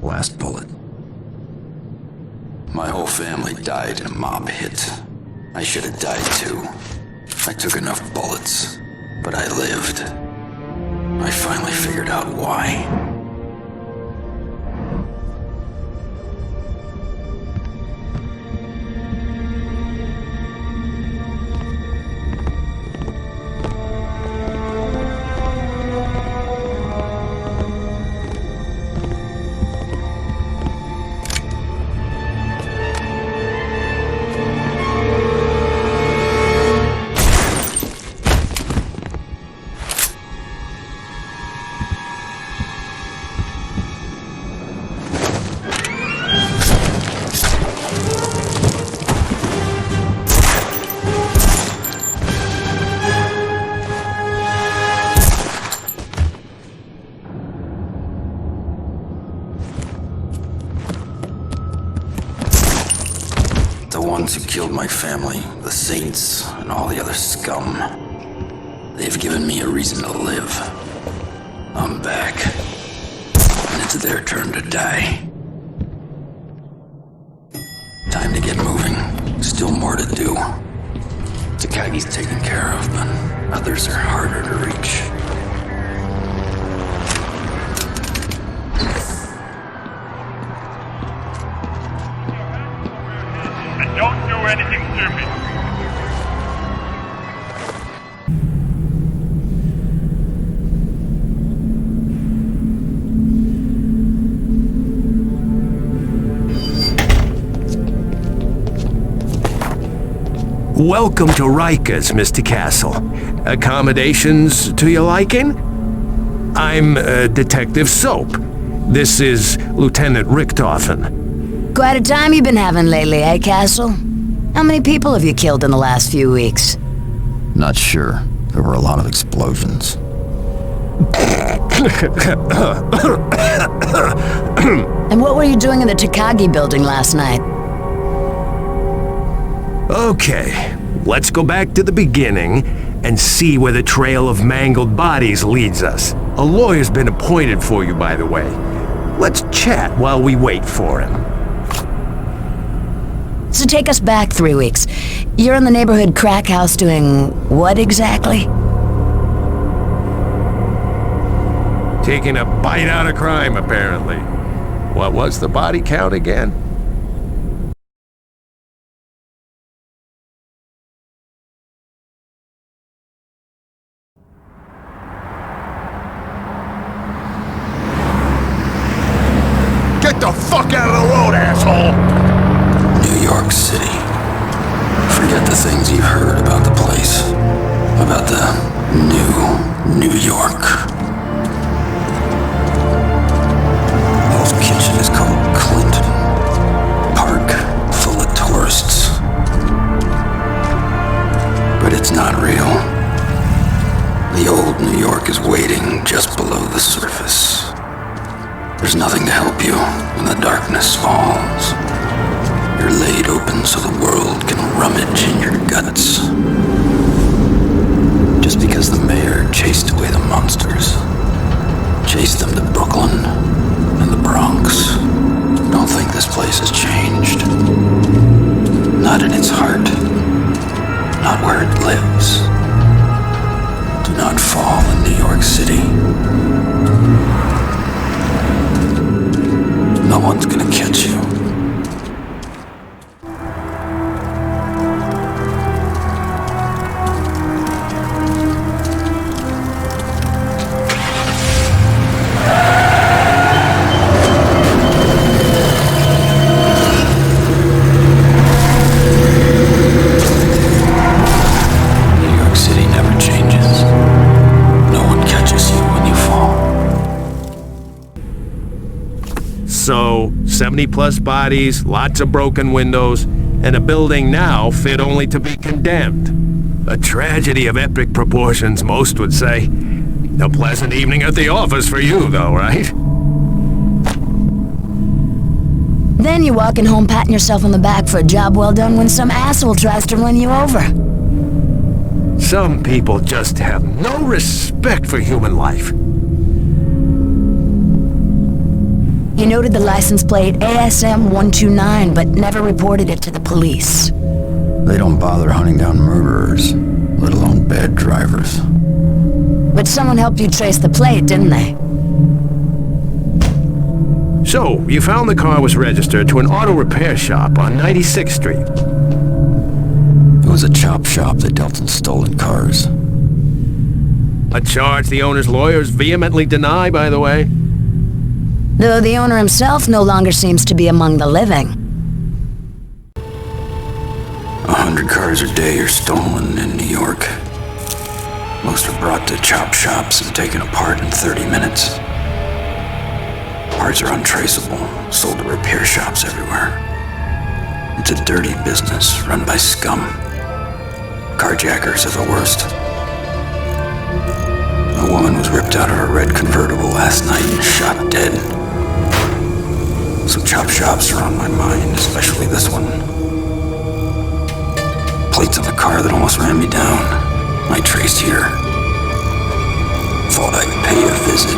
Last bullet. My whole family died in a mob hit. I should have died too. I took enough bullets, but I lived. I finally figured out why. The ones who killed my family, the saints, and all the other scum. They've given me a reason to live. I'm back. And it's their turn to die. Time to get moving. Still more to do. Takagi's taken care of, but others are harder to reach. Don't do anything stupid. Welcome to Rikers, Mr. Castle. Accommodations to your liking? I'm Detective Soap. This is Lieutenant Richtofen. Quite a time you've been having lately, eh, Castle? How many people have you killed in the last few weeks? Not sure. There were a lot of explosions. And what were you doing in the Takagi building last night? Okay, let's go back to the beginning and see where the trail of mangled bodies leads us. A lawyer's been appointed for you, by the way. Let's chat while we wait for him. So take us back 3 weeks. You're in the neighborhood crack house doing what exactly? Taking a bite out of crime, apparently. What was the body count again? Get the fuck out of the road, asshole! New York City. Forget the things you've heard about the place. About the new New York. Hell's Kitchen is called Clinton. Park full of tourists. But it's not real. The old New York is waiting just below the surface. There's nothing to help you when the darkness falls. You're laid open so the world can rummage in your guts. Just because the mayor chased away the monsters, chased them to Brooklyn and the Bronx, don't think this place has changed. Not in its heart. Not where it lives. Do not fall in New York City. No one's gonna catch you. So, 70-plus bodies, lots of broken windows, and a building now fit only to be condemned. A tragedy of epic proportions, most would say. A pleasant evening at the office for you, though, right? Then you're walking home patting yourself on the back for a job well done when some asshole tries to run you over. Some people just have no respect for human life. He noted the license plate ASM 129, but never reported it to the police. They don't bother hunting down murderers, let alone bad drivers. But someone helped you trace the plate, didn't they? So, you found the car was registered to an auto repair shop on 96th Street. It was a chop shop that dealt in stolen cars. A charge the owner's lawyers vehemently deny, by the way. Though the owner himself no longer seems to be among the living. 100 cars a day are stolen in New York. Most are brought to chop shops and taken apart in 30 minutes. Parts are untraceable, sold to repair shops everywhere. It's a dirty business run by scum. Carjackers are the worst. A woman was ripped out of her red convertible last night and shot dead. Some chop shops are on my mind, especially this one. Plates on the car that almost ran me down. I traced here. Thought I'd pay a visit.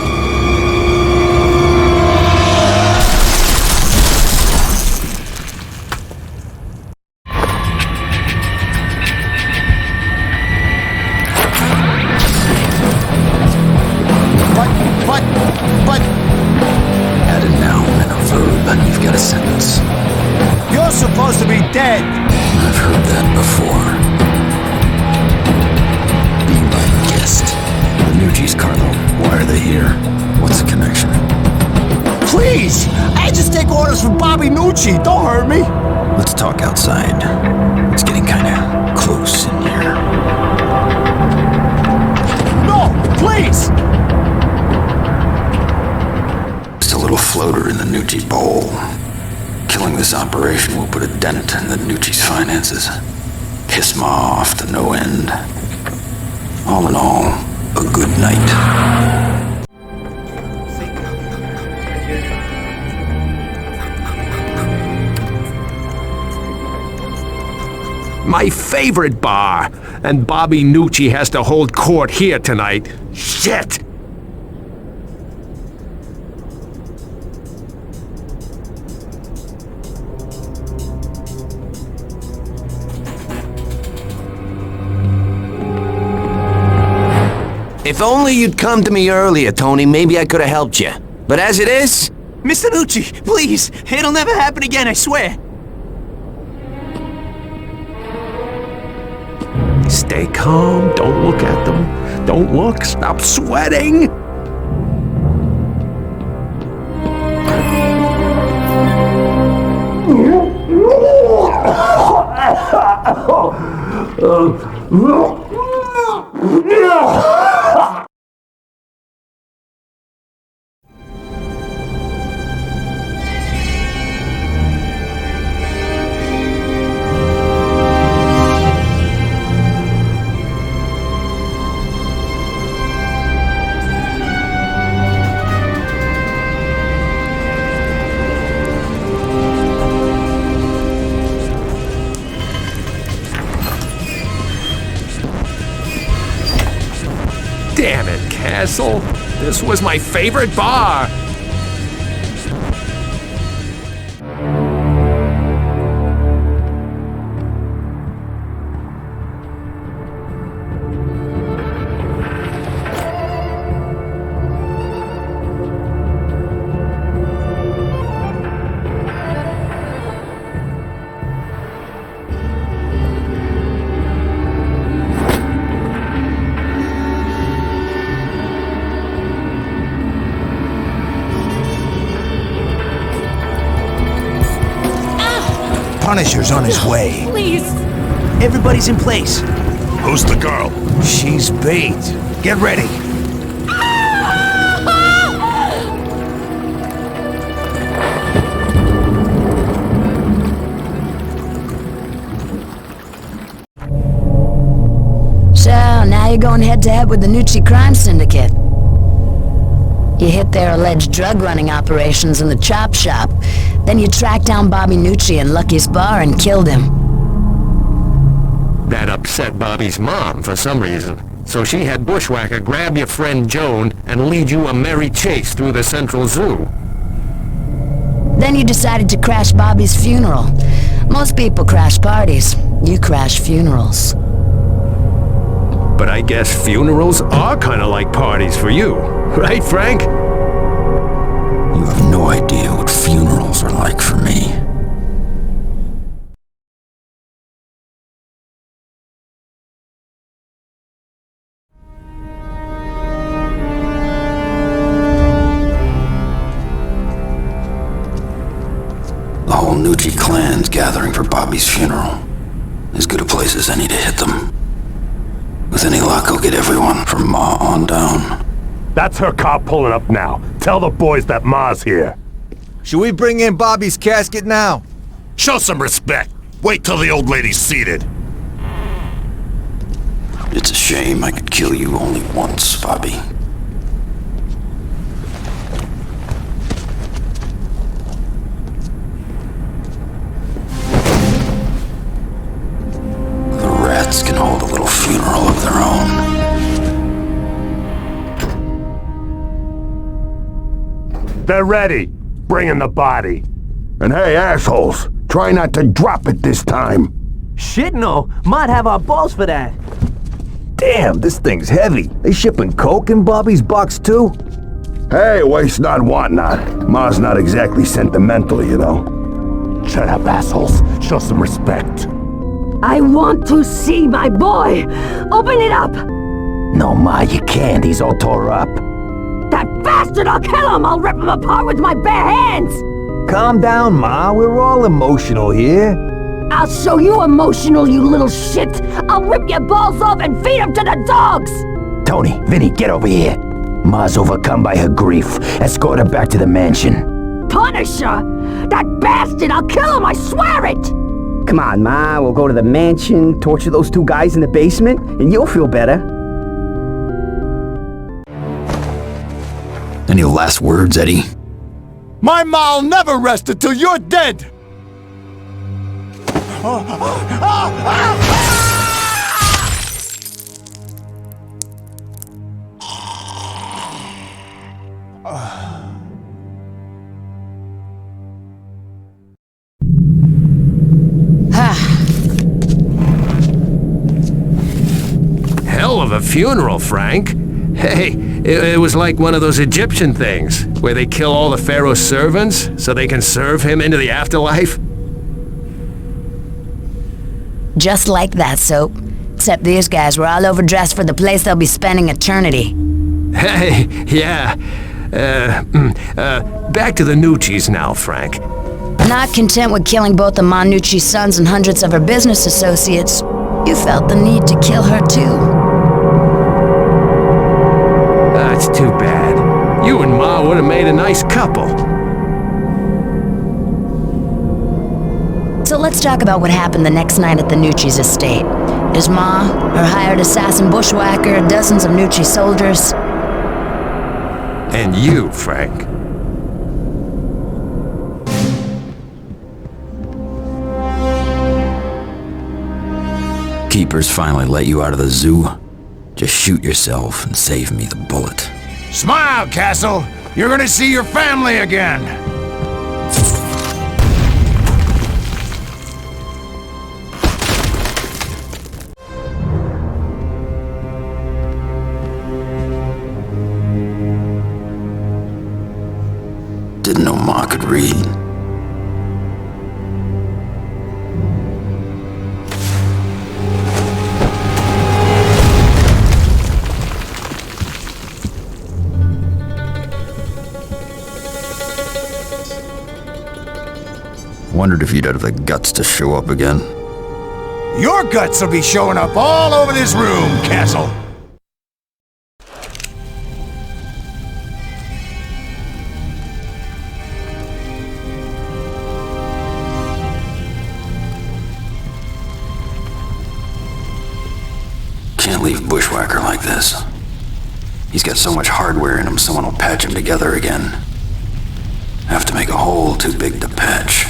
But... Add a noun and a verb, and you've got a sentence. You're supposed to be dead! I've heard that before. Be my guest. The Nucci's Carlo. Why are they here? What's the connection? Please! I just take orders from Bobby Nucci. Don't hurt me! Let's talk outside. It's getting kinda close in here. No! Please! Just a little floater in the Nucci bowl. Killing this operation will put a dent in the Nucci's finances. Piss Ma off to no end. All in all, a good night. My favorite bar! And Bobby Nucci has to hold court here tonight. Shit! If only you'd come to me earlier, Tony, maybe I could have helped you. But as it is... Mr. Nucci, please! It'll never happen again, I swear! Stay calm, don't look at them. Don't look, stop sweating! Damn it, Castle. This was my favorite bar. Punisher's on his way. Please! Everybody's in place. Who's the girl? She's bait. Get ready. So, now you're going head-to-head with the Nucci crime syndicate. You hit their alleged drug-running operations in the chop shop. Then you tracked down Bobby Nucci in Lucky's bar and killed him. That upset Bobby's mom for some reason. So she had Bushwhacker grab your friend Joan and lead you a merry chase through the Central Zoo. Then you decided to crash Bobby's funeral. Most people crash parties. You crash funerals. But I guess funerals are kind of like parties for you. Right, Frank? You have no idea what funerals are like for me. The whole Nucci clan's gathering for Bobby's funeral. As good a place as any to hit them. With any luck, I'll get everyone from Ma on down. That's her car pulling up now. Tell the boys that Ma's here. Should we bring in Bobby's casket now? Show some respect. Wait till the old lady's seated. It's a shame I could kill you only once, Bobby. The rats can hold a little funeral of their own. They're ready. Bring in the body. And hey, assholes, try not to drop it this time. Shit, no. Might have our balls for that. Damn, this thing's heavy. They shipping coke in Bobby's box too? Hey, waste not, want not. Ma's not exactly sentimental, you know. Shut up, assholes. Show some respect. I want to see my boy! Open it up! No, Ma, you can't. He's all tore up. That bastard! I'll kill him! I'll rip him apart with my bare hands! Calm down, Ma. We're all emotional here. I'll show you emotional, you little shit! I'll rip your balls off and feed them to the dogs! Tony, Vinny, get over here. Ma's overcome by her grief. Escort her back to the mansion. Punish her! That bastard! I'll kill him, I swear it! Come on, Ma. We'll go to the mansion, torture those two guys in the basement, and you'll feel better. Any last words, Eddie? My ma'll never rest until you're dead! Hell of a funeral, Frank. Hey, it was like one of those Egyptian things, where they kill all the pharaoh's servants so they can serve him into the afterlife. Just like that, Soap. Except these guys were all overdressed for the place they'll be spending eternity. Hey, yeah. Back to the Nuccis now, Frank. Not content with killing both the Ma Nucci's sons and hundreds of her business associates, you felt the need to kill her too. That's too bad. You and Ma would have made a nice couple. So let's talk about what happened the next night at the Nucci's estate. Is Ma, her hired assassin bushwhacker, dozens of Nucci soldiers. And you, Frank. Keepers finally let you out of the zoo. Just shoot yourself and save me the bullet. Smile, Castle! You're gonna see your family again! Didn't know Ma could read. Wondered if you'd have the guts to show up again. Your guts will be showing up all over this room, Castle! Can't leave Bushwhacker like this. He's got so much hardware in him, someone will patch him together again. Have to make a hole too big to patch.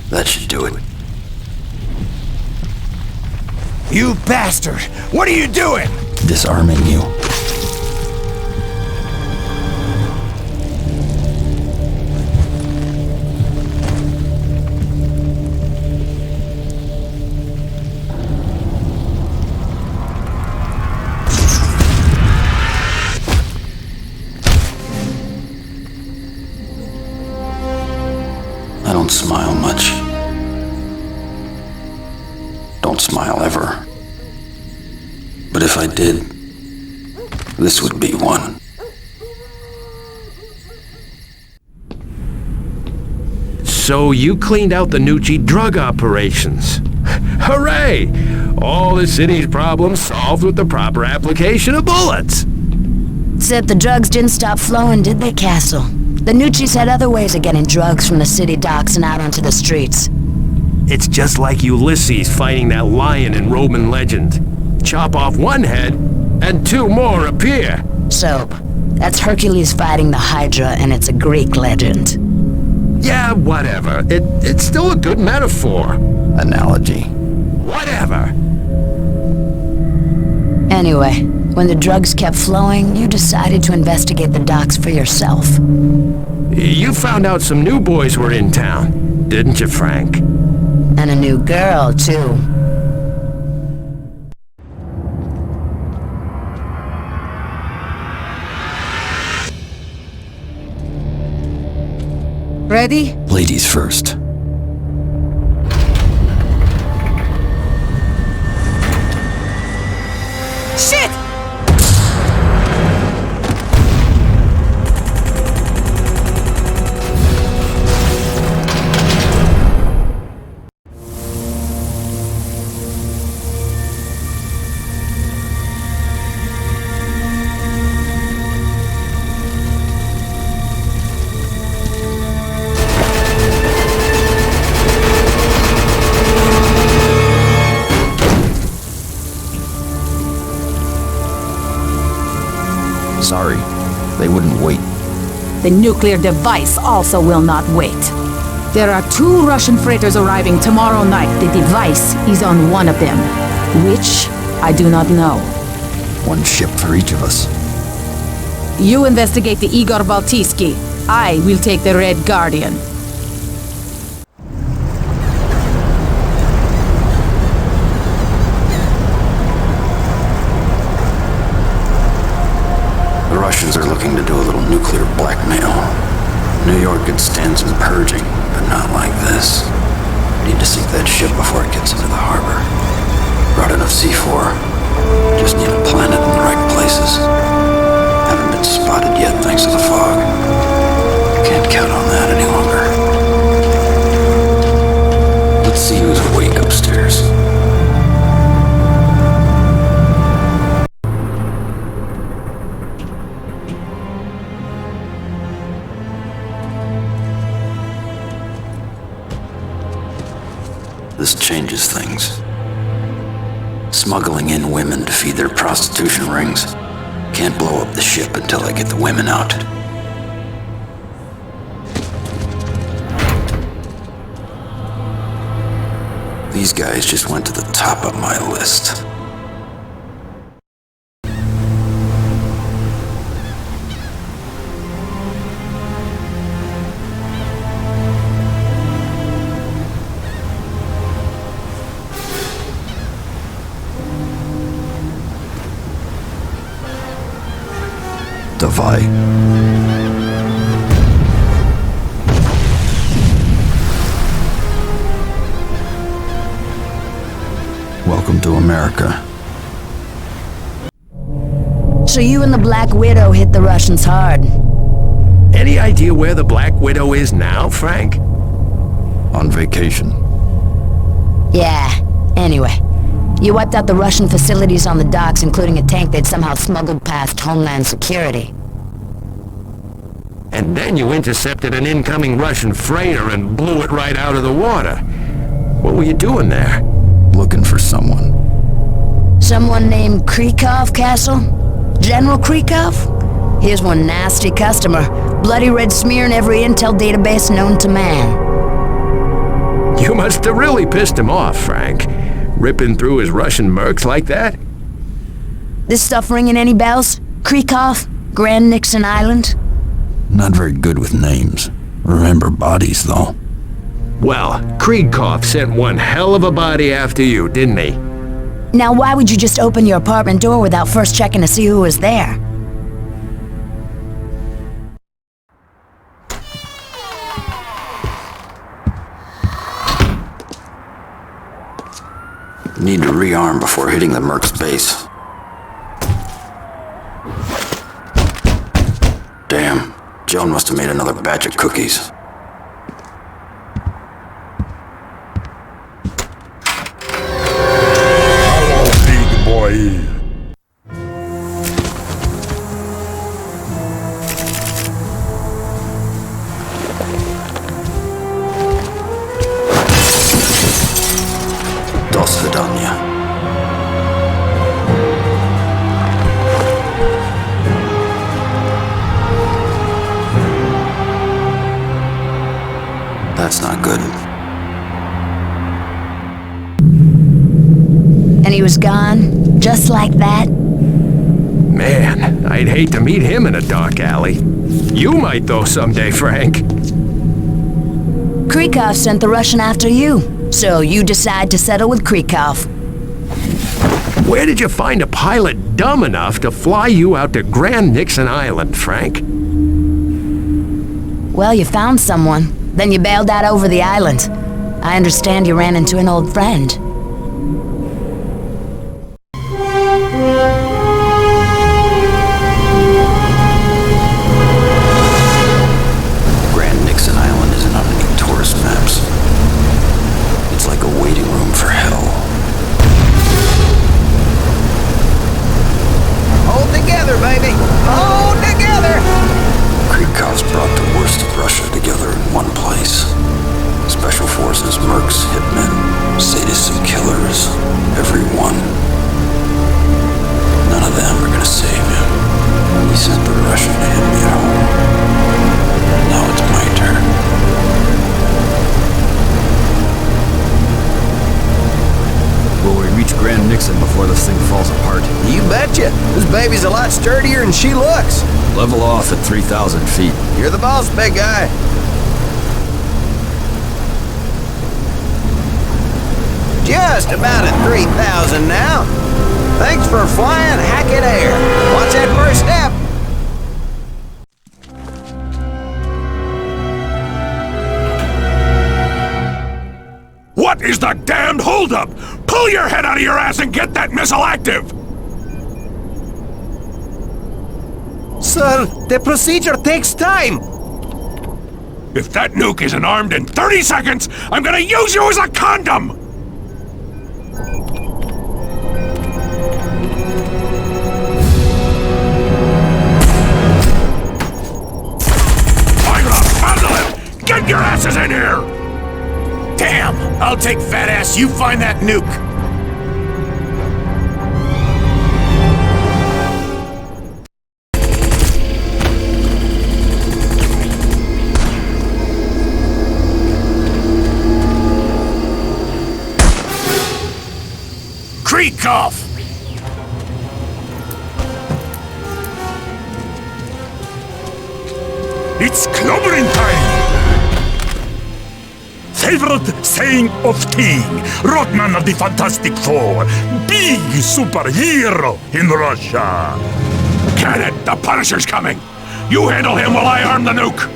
That should do it. You bastard! What are you doing? Disarming you. don't smile much. Don't smile ever. But if I did, this would be one. So you cleaned out the Nucci drug operations. Hooray! All the city's problems solved with the proper application of bullets. Except the drugs didn't stop flowing, did they, Castle? The Nucci's had other ways of getting drugs from the city docks and out onto the streets. It's just like Ulysses fighting that lion in Roman legend. Chop off one head, and two more appear. So, that's Hercules fighting the Hydra, and it's a Greek legend. Yeah, whatever. It's still a good metaphor. Analogy. Whatever. Anyway, when the drugs kept flowing, you decided to investigate the docks for yourself. You found out some new boys were in town, didn't you, Frank? And a new girl, too. Ready? Ladies first. Shit! Sorry, they wouldn't wait. The nuclear device also will not wait. There are 2 Russian freighters arriving tomorrow night. The device is on one of them. Which, I do not know. One ship for each of us. You investigate the Igor Baltiski. I will take the Red Guardian. The Russians are looking to do a little nuclear blackmail. New York could stand some purging, but not like this. Need to sink that ship before it gets into the harbor. Brought enough C4. Just need to plant it in the right places. Haven't been spotted yet thanks to the fog. Can't count on that any longer. Let's see who's awake upstairs. This changes things. Smuggling in women to feed their prostitution rings. Can't blow up the ship until I get the women out. These guys just went to the top of my list. Davai. Welcome to America. So you and the Black Widow hit the Russians hard. Any idea where the Black Widow is now, Frank? On vacation. Yeah, anyway. You wiped out the Russian facilities on the docks, including a tank they'd somehow smuggled past Homeland Security. And then you intercepted an incoming Russian freighter and blew it right out of the water. What were you doing there? Looking for someone. Someone named Krikov, Castle? General Krikov? Here's one nasty customer. Bloody red smear in every intel database known to man. You must have really pissed him off, Frank. Ripping through his Russian mercs like that? This stuff ringing any bells? Krikov? Grand Nixon Island? Not very good with names. Remember bodies, though. Well, Krikov sent one hell of a body after you, didn't he? Now why would you just open your apartment door without first checking to see who was there? Need to rearm before hitting the Merc's base. Damn, Joan must have made another batch of cookies. Hello, big boy. До свидания. That's not good. And he was gone, just like that? Man, I'd hate to meet him in a dark alley. You might though someday, Frank. Krikov sent the Russian after you, so you decide to settle with Krikov. Where did you find a pilot dumb enough to fly you out to Grand Nixon Island, Frank? Well, you found someone. Then you bailed out over the island. I understand you ran into an old friend. Grand Nixon Island isn't on any tourist maps. It's like a waiting room for hell. Hold together, baby! Hold together! Krikov's brought the worst of Russia together in one place. Special forces, mercs, hitmen, sadists and killers. Everyone. None of them are gonna save him. He sent the Russian to hit me at home. Now it's my turn. Will we reach Grand Nixon before this thing falls apart? You betcha! This baby's a lot sturdier than she looks. Level off at 3,000 feet. You're the boss, big guy. Just about at 3,000 now. Thanks for flying Hackett Air. Watch that first step. What is the damned holdup? Pull your head out of your ass and get that missile active! Sir, the procedure takes time. If that nuke isn't armed in 30 seconds, I'm gonna use you as a condom! Fire up! Handle it! Get your asses in here! Damn! I'll take fat ass, you find that nuke! Krikov! It's clobbering time! Favorite saying of King, Rodman of the Fantastic Four, big superhero in Russia. Get it! The Punisher's coming! You handle him while I arm the nuke!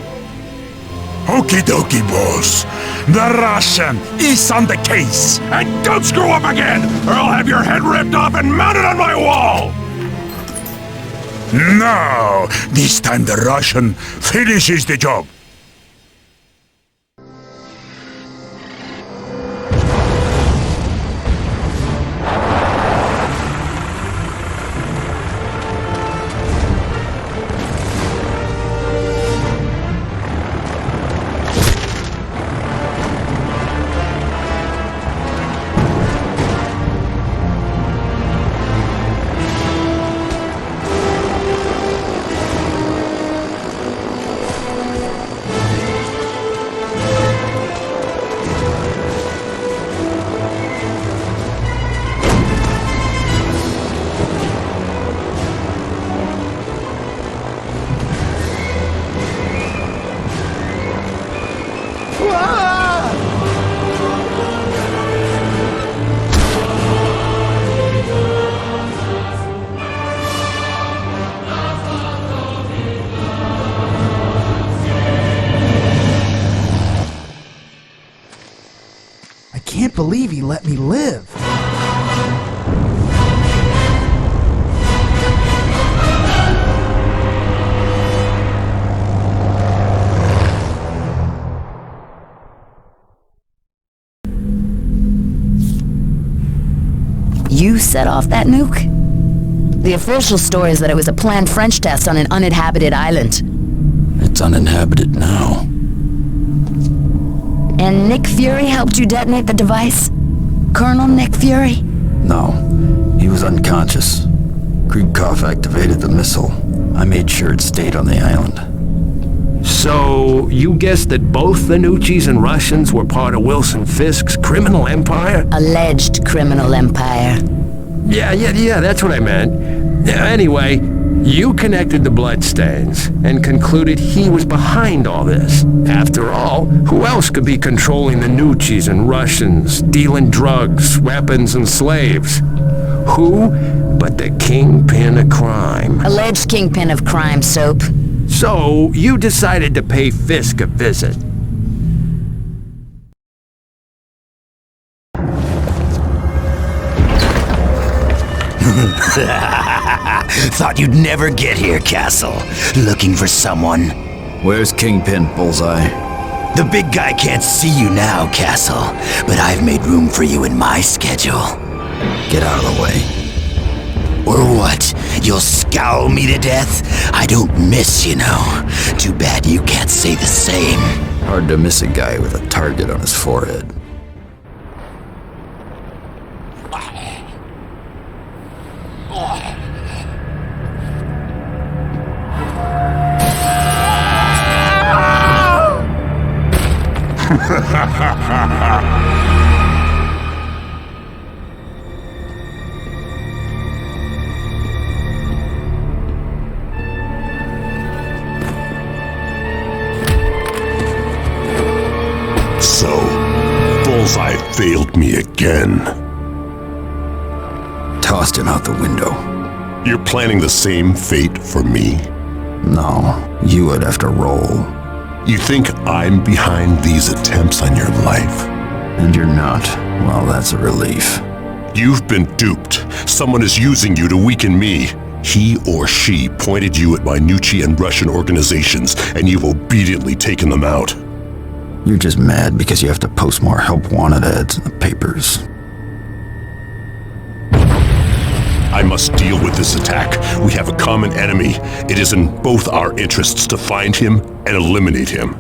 Okie dokie, boss. The Russian is on the case. And don't screw up again, or I'll have your head ripped off and mounted on my wall! No! This time the Russian finishes the job. I can't believe he let me live. set off that nuke? The official story is that it was a planned French test on an uninhabited island. It's uninhabited now. And Nick Fury helped you detonate the device? Colonel Nick Fury? No, he was unconscious. Krigkov activated the missile. I made sure it stayed on the island. So, you guessed that both the Nuccis and Russians were part of Wilson Fisk's criminal empire? Alleged criminal empire. Yeah, that's what I meant. Anyway, you connected the bloodstains and concluded he was behind all this. After all, who else could be controlling the Nuccis and Russians, dealing drugs, weapons, and slaves? Who but the Kingpin of crime? Alleged Kingpin of crime, Soap. So, you decided to pay Fisk a visit. Thought you'd never get here, Castle. Looking for someone? Where's Kingpin, Bullseye? The big guy can't see you now, Castle, but I've made room for you in my schedule. Get out of the way. Or what? You'll scowl me to death? I don't miss, you know. Too bad you can't say the same. Hard to miss a guy with a target on his forehead. So, Bullseye failed me again. Tossed him out the window. You're planning the same fate for me? No, you would have to roll. You think I'm behind these attempts on your life? And you're not. Well, that's a relief. You've been duped. Someone is using you to weaken me. He or she pointed you at my Nucci and Russian organizations, and you've obediently taken them out. You're just mad because you have to post more help wanted ads in the papers. I must deal with this attack. We have a common enemy. It is in both our interests to find him and eliminate him.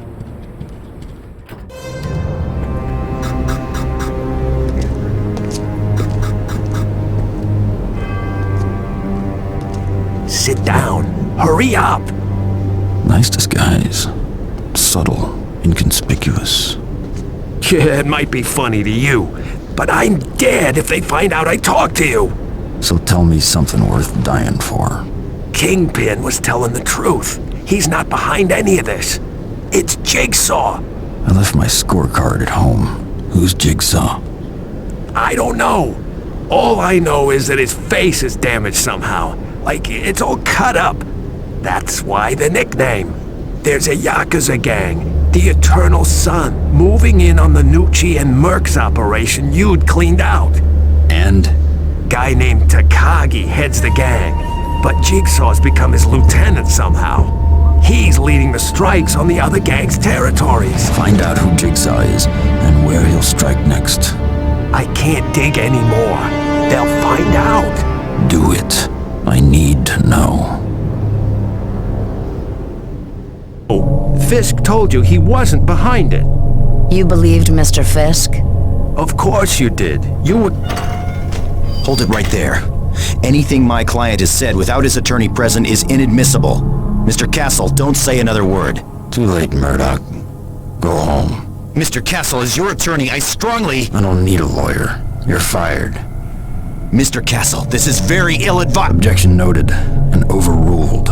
Sit down. Hurry up. Nice disguise. Subtle. Inconspicuous. Yeah, it might be funny to you, but I'm dead if they find out I talked to you. So tell me something worth dying for. Kingpin was telling the truth. He's not behind any of this. It's Jigsaw. I left my scorecard at home. Who's Jigsaw? I don't know. All I know is that his face is damaged somehow. Like it's all cut up. That's why the nickname. There's a Yakuza gang, the Eternal Sun, moving in on the Nucci and Mercs operation you'd cleaned out. And? Guy named Takagi heads the gang, but Jigsaw's become his lieutenant somehow. He's leading the strikes on the other gang's territories. Find out who Jigsaw is and where he'll strike next. I can't dig anymore. They'll find out. Do it. I need to know. Oh, Fisk told you he wasn't behind it. You believed Mr. Fisk? Of course you did. You were... Hold it right there. Anything my client has said without his attorney present is inadmissible. Mr. Castle, don't say another word. Too late, Murdoch. Go home. Mr. Castle, as your attorney, I strongly... I don't need a lawyer. You're fired. Mr. Castle, this is very ill-advised. Objection noted and overruled.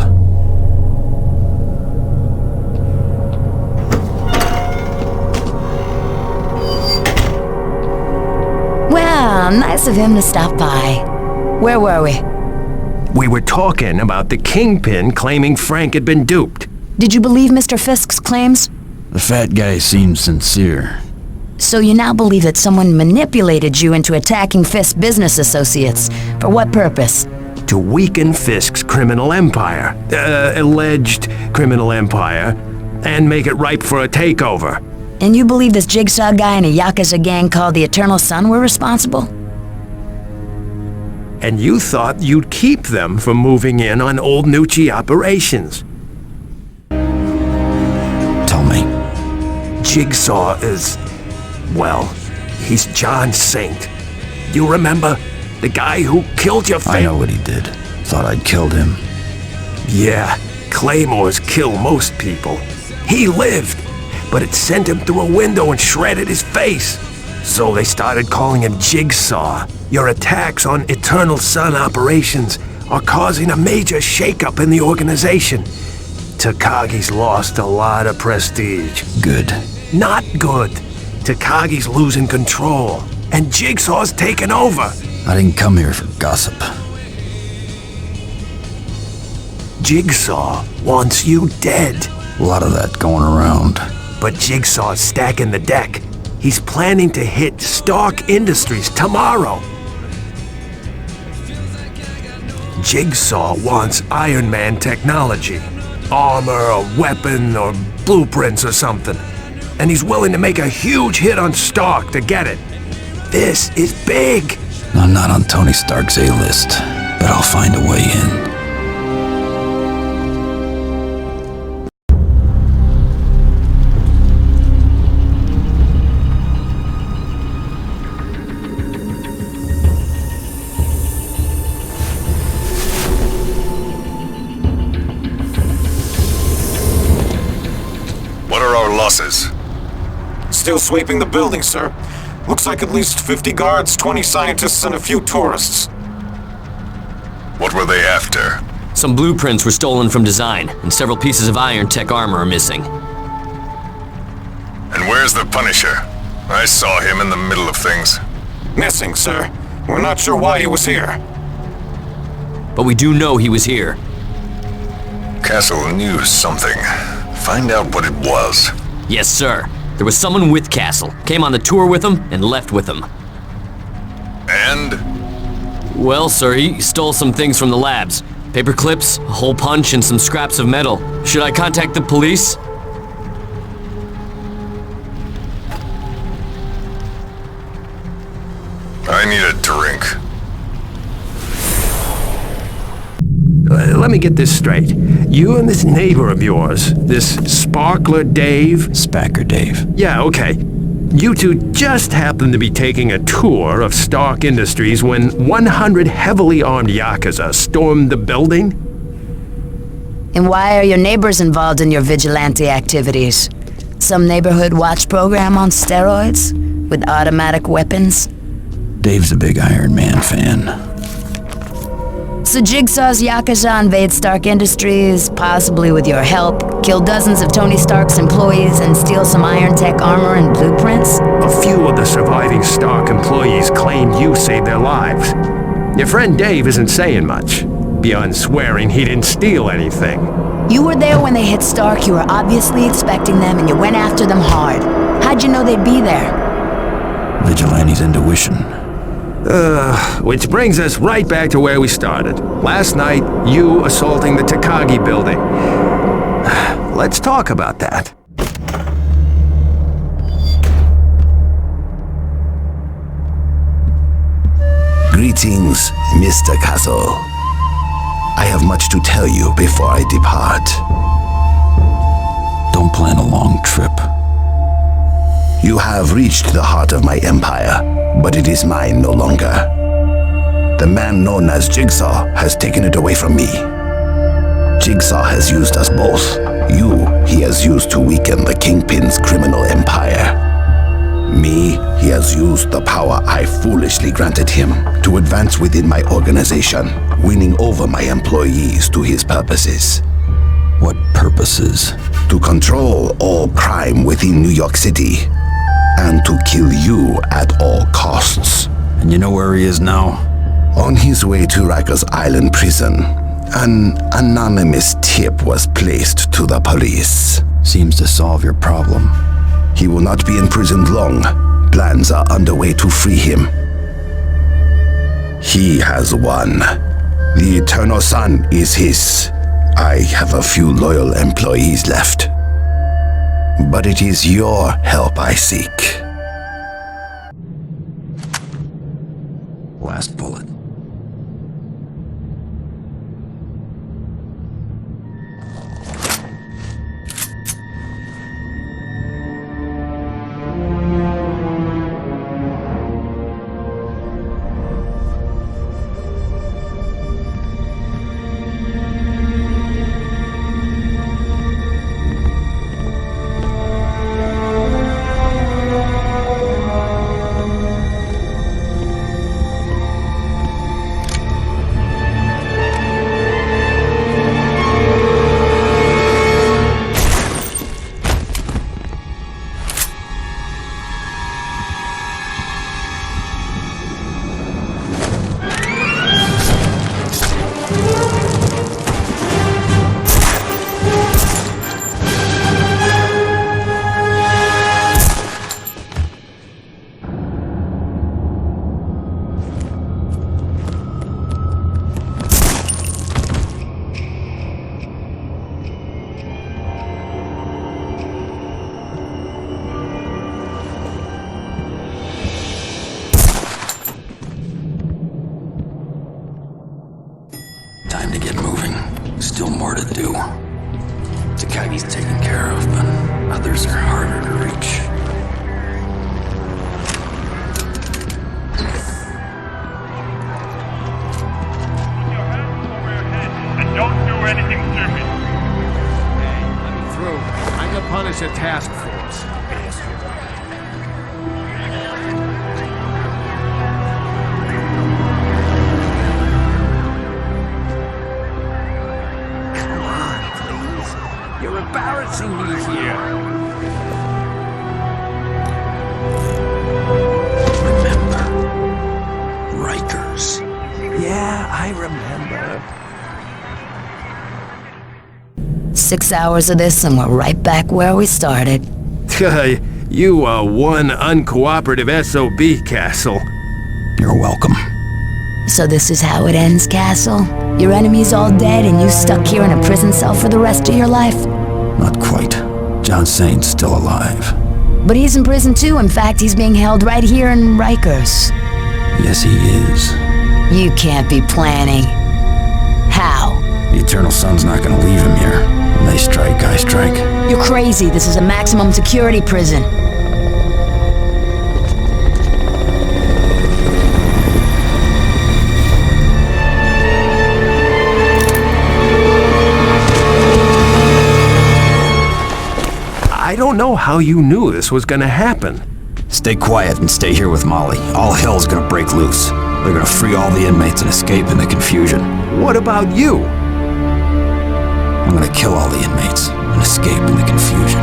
Well, nice of him to stop by. Where were we? We were talking about the Kingpin claiming Frank had been duped. Did you believe Mr. Fisk's claims? The fat guy seemed sincere. So you now believe that someone manipulated you into attacking Fisk's business associates. For what purpose? To weaken Fisk's criminal empire, alleged criminal empire, and make it ripe for a takeover. And you believe this Jigsaw guy and a Yakuza gang called the Eternal Sun were responsible? And you thought you'd keep them from moving in on old Nucci operations. Tell me. Jigsaw is... well, he's John Saint. You remember? The guy who killed your family? I know what he did. Thought I'd killed him. Yeah, claymores kill most people. He lived, but it sent him through a window and shredded his face. So they started calling him Jigsaw. Your attacks on Eternal Sun operations are causing a major shakeup in the organization. Takagi's lost a lot of prestige. Good. Not good. Takagi's losing control, and Jigsaw's taken over. I didn't come here for gossip. Jigsaw wants you dead. A lot of that going around. But Jigsaw's stacking the deck. He's planning to hit Stark Industries tomorrow. Jigsaw wants Iron Man technology. Armor or weapon or blueprints or something. And he's willing to make a huge hit on Stark to get it. This is big. I'm not on Tony Stark's A-list, but I'll find a way in. What are our losses? Still sweeping the building, sir. Looks like at least 50 guards, 20 scientists, and a few tourists. What were they after? Some blueprints were stolen from design, and several pieces of iron tech armor are missing. And where's the Punisher? I saw him in the middle of things. Missing, sir. We're not sure why he was here. But we do know he was here. Castle knew something. Find out what it was. Yes, sir. There was someone with Castle, came on the tour with him, and left with him. And? Well, sir, he stole some things from the labs. Paper clips, a hole punch, and some scraps of metal. Should I contact the police? I need a drink. Let me get this straight. You and this neighbor of yours, this Sparkler Dave... Spacker Dave. Yeah, okay. You two just happened to be taking a tour of Stark Industries when 100 heavily armed Yakuza stormed the building? And why are your neighbors involved in your vigilante activities? Some neighborhood watch program on steroids? With automatic weapons? Dave's a big Iron Man fan. So Jigsaw's Yakuza invade Stark Industries, possibly with your help, kill dozens of Tony Stark's employees, and steal some Iron Tech armor and blueprints? A few of the surviving Stark employees claimed you saved their lives. Your friend Dave isn't saying much, beyond swearing he didn't steal anything. You were there when they hit Stark, you were obviously expecting them, and you went after them hard. How'd you know they'd be there? Vigilante's intuition. Which brings us right back to where we started. Last night, you assaulting the Takagi building. Let's talk about that. Greetings, Mr. Castle. I have much to tell you before I depart. Don't plan a long trip. You have reached the heart of my empire, but it is mine no longer. The man known as Jigsaw has taken it away from me. Jigsaw has used us both. You, he has used to weaken the Kingpin's criminal empire. Me, he has used the power I foolishly granted him to advance within my organization, winning over my employees to his purposes. What purposes? To control all crime within New York City, and to kill you at all costs. And you know where he is now? On his way to Rikers Island prison, an anonymous tip was placed to the police. Seems to solve your problem. He will not be imprisoned long. Plans are underway to free him. He has won. The Eternal Sun is his. I have a few loyal employees left. But it is your help I seek. Last bullet. more to do. Takagi's taken care of, but others are harder to reach. And don't do anything stupid. Hey, let me through. I can punish a task force. Come on, please. You're embarrassing me here. Remember, Rikers. Yeah, I remember. 6 hours of this and we're right back where we started. You are one uncooperative SOB, Castle. You're welcome. So this is how it ends, Castle? Your enemy's all dead and you stuck here in a prison cell for the rest of your life? Not quite. John Saint's still alive. But he's in prison too. In fact, he's being held right here in Rikers. Yes, he is. You can't be planning. How? The Eternal Sun's not gonna leave him here. When they strike, I strike. You're crazy. This is a maximum security prison. I don't know how you knew this was gonna happen. Stay quiet and stay here with Molly. All hell's gonna break loose. They're gonna free all the inmates and escape in the confusion. What about you? I'm gonna kill all the inmates and escape in the confusion.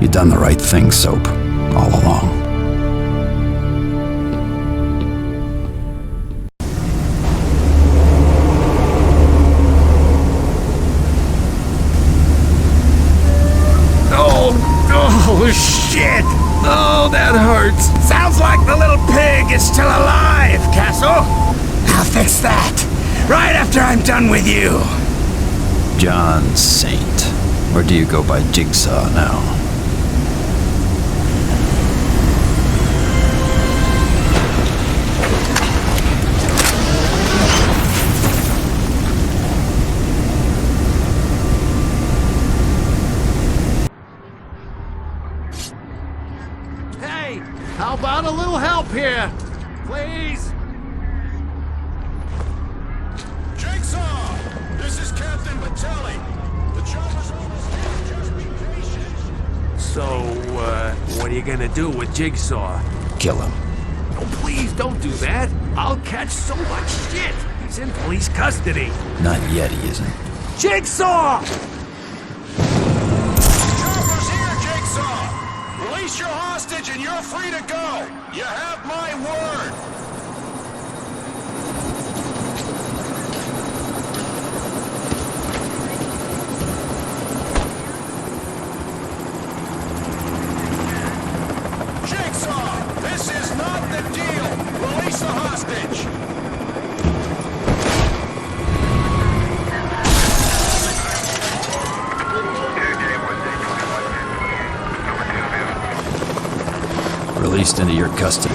You done the right thing, Soap, all along. Oh, shit! Oh, that hurts. Sounds like the little pig is still alive, Castle. I'll fix that. Right after I'm done with you. John Saint. Or do you go by Jigsaw now? Hey, how about a little help here? Please? Jigsaw! This is Captain Batelli. The chopper's almost here. Just be patient. So, what are you gonna do with Jigsaw? Kill him. Oh, please don't do that. I'll catch so much shit. He's in police custody. Not yet, he isn't. Jigsaw! Chopper's here, Jigsaw! Release your hostage and you're free to go! You have my word! Jigsaw! This is not the deal! Release the hostage! Released into your custody.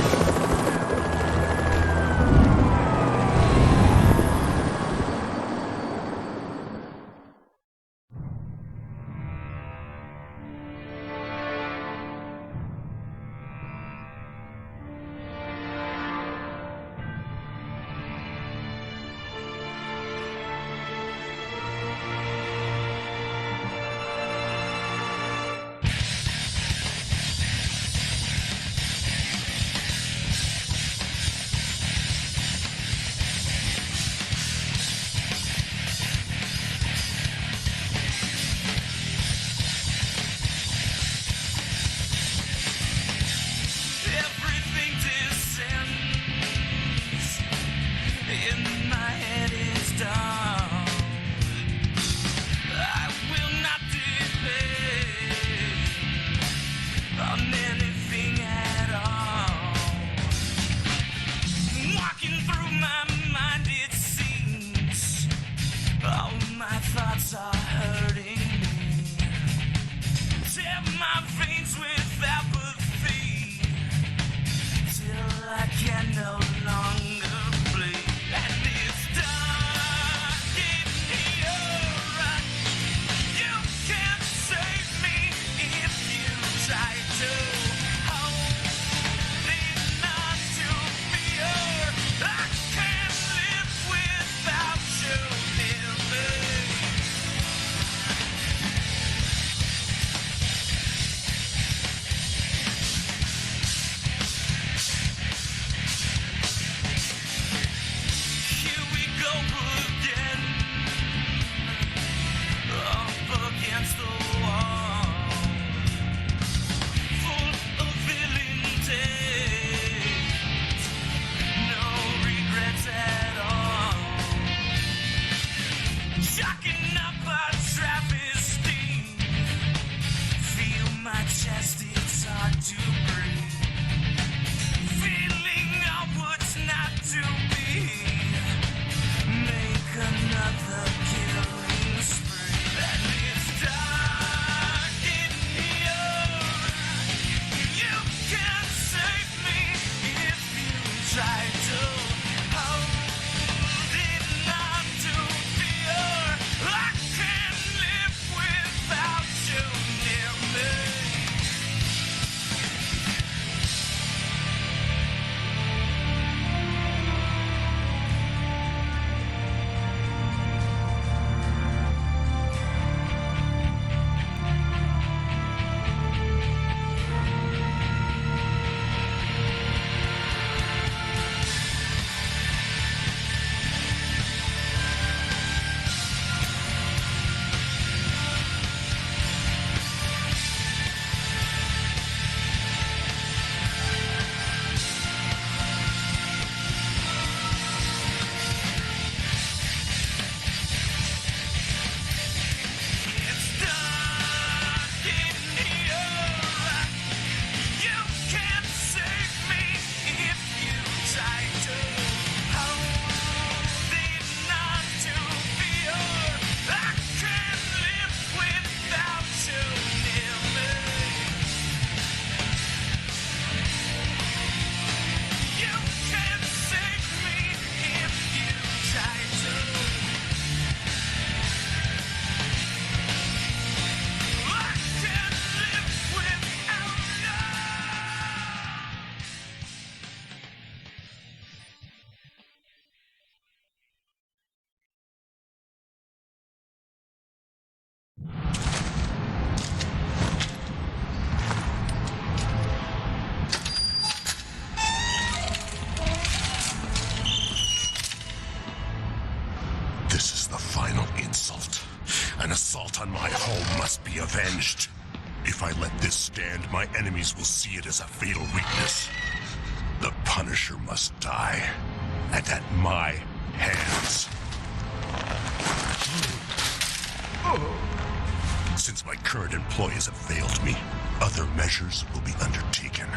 An assault on my home must be avenged. If I let this stand, my enemies will see it as a fatal weakness. The Punisher must die, and at my hands. Since my current employees have failed me, other measures will be undertaken.